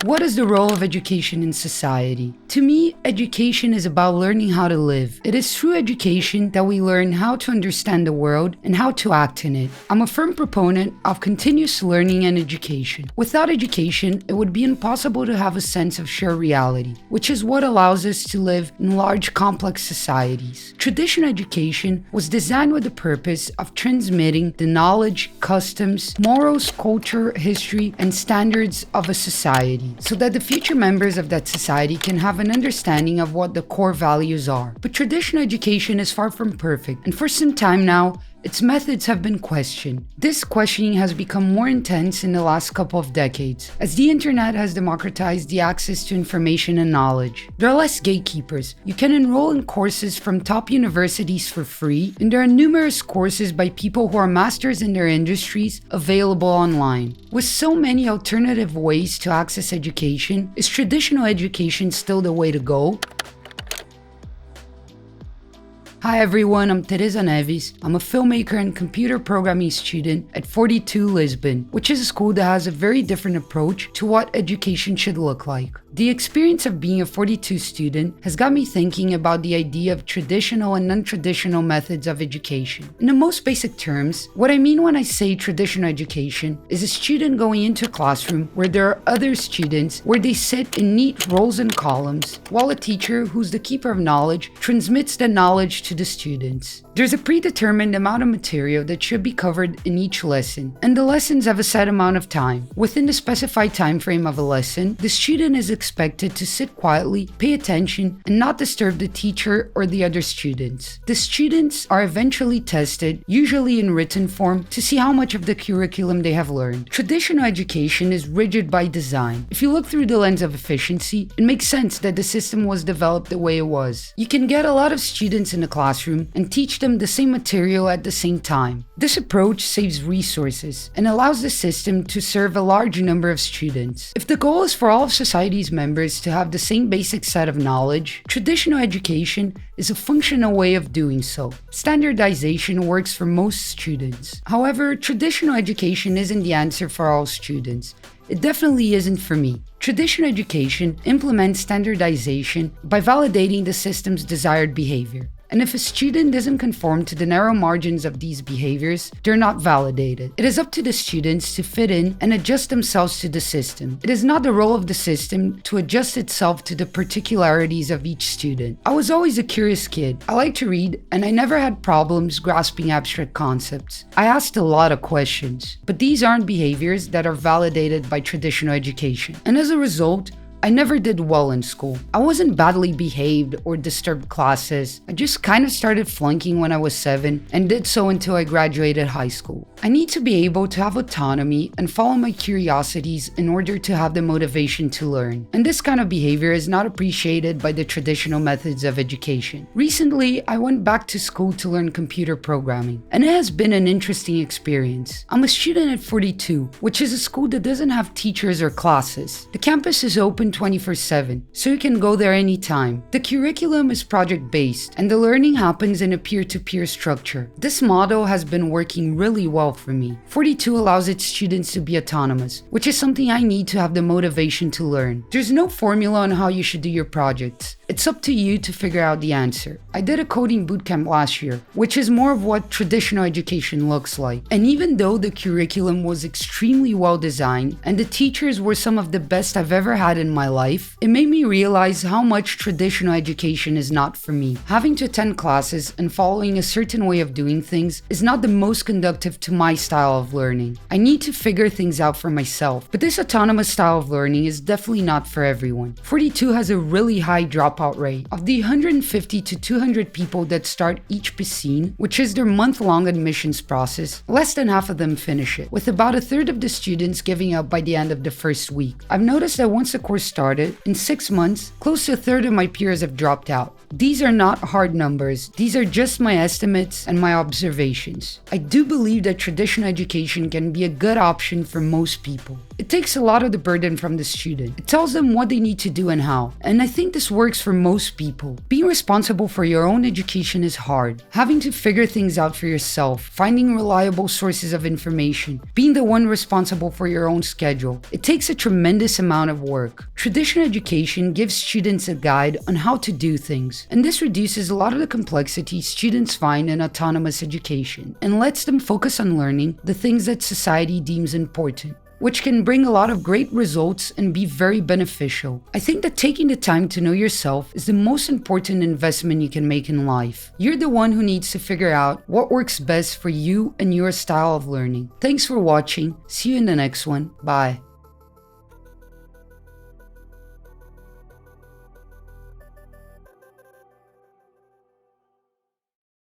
What is the role of education in society? To me, education is about learning how to live. It is through education that we learn how to understand the world and how to act in it. I'm a firm proponent of continuous learning and education. Without education, it would be impossible to have a sense of shared reality, which is what allows us to live in large, complex societies. Traditional education was designed with the purpose of transmitting the knowledge, customs, morals, culture, history, and standards of a society, so that the future members of that society can have an understanding of what the core values are. But traditional education is far from perfect, and for some time now, its methods have been questioned. This questioning has become more intense in the last couple of decades, as the internet has democratized the access to information and knowledge. There are less gatekeepers. You can enroll in courses from top universities for free, and there are numerous courses by people who are masters in their industries available online. With so many alternative ways to access education, is traditional education still the way to go? Hi everyone, I'm Teresa Neves. I'm a filmmaker and computer programming student at 42 Lisbon, which is a school that has a very different approach to what education should look like. The experience of being a 42 student has got me thinking about the idea of traditional and non-traditional methods of education. In the most basic terms, what I mean when I say traditional education is a student going into a classroom where there are other students, where they sit in neat rows and columns, while a teacher, who's the keeper of knowledge, transmits that knowledge to the students. There's a predetermined amount of material that should be covered in each lesson, and the lessons have a set amount of time. Within the specified time frame of a lesson, the student is expected to sit quietly, pay attention, and not disturb the teacher or the other students. The students are eventually tested, usually in written form, to see how much of the curriculum they have learned. Traditional education is rigid by design. If you look through the lens of efficiency, it makes sense that the system was developed the way it was. You can get a lot of students in the classroom and teach them the same material at the same time. This approach saves resources and allows the system to serve a large number of students. If the goal is for all of society's members to have the same basic set of knowledge, traditional education is a functional way of doing so. Standardization works for most students. However, traditional education isn't the answer for all students. It definitely isn't for me. Traditional education implements standardization by validating the system's desired behavior. And if a student doesn't conform to the narrow margins of these behaviors, they're not validated. It is up to the students to fit in and adjust themselves to the system. It is not the role of the system to adjust itself to the particularities of each student. I was always a curious kid. I like to read, and I never had problems grasping abstract concepts. I asked a lot of questions, but these aren't behaviors that are validated by traditional education. And as a result, I never did well in school. I wasn't badly behaved or disturbed classes. I just kind of started flunking when I was 7 and did so until I graduated high school. I need to be able to have autonomy and follow my curiosities in order to have the motivation to learn. And this kind of behavior is not appreciated by the traditional methods of education. Recently, I went back to school to learn computer programming, and it has been an interesting experience. I'm a student at 42, which is a school that doesn't have teachers or classes. The campus is open 24/7, so you can go there anytime. The curriculum is project-based, and the learning happens in a peer-to-peer structure. This model has been working really well for me. 42 allows its students to be autonomous, which is something I need to have the motivation to learn. There's no formula on how you should do your projects. It's up to you to figure out the answer. I did a coding bootcamp last year, which is more of what traditional education looks like. And even though the curriculum was extremely well designed and the teachers were some of the best I've ever had in my life, it made me realize how much traditional education is not for me. Having to attend classes and following a certain way of doing things is not the most conducive to my style of learning. I need to figure things out for myself, but this autonomous style of learning is definitely not for everyone. 42 has a really high dropout rate. Of the 150 to 200 people that start each piscine, which is their month-long admissions process, less than half of them finish it, with about a third of the students giving up by the end of the first week. I've noticed that once the course started, in 6 months, close to a third of my peers have dropped out. These are not hard numbers. These are just my estimates and my observations. I do believe that traditional education can be a good option for most people. It takes a lot of the burden from the student. It tells them what they need to do and how. And I think this works for most people. Being responsible for your own education is hard. Having to figure things out for yourself, finding reliable sources of information, being the one responsible for your own schedule. It takes a tremendous amount of work. Traditional education gives students a guide on how to do things, and this reduces a lot of the complexity students find in autonomous education and lets them focus on learning the things that society deems important, which can bring a lot of great results and be very beneficial. I think that taking the time to know yourself is the most important investment you can make in life. You're the one who needs to figure out what works best for you and your style of learning. Thanks for watching. See you in the next one. Bye.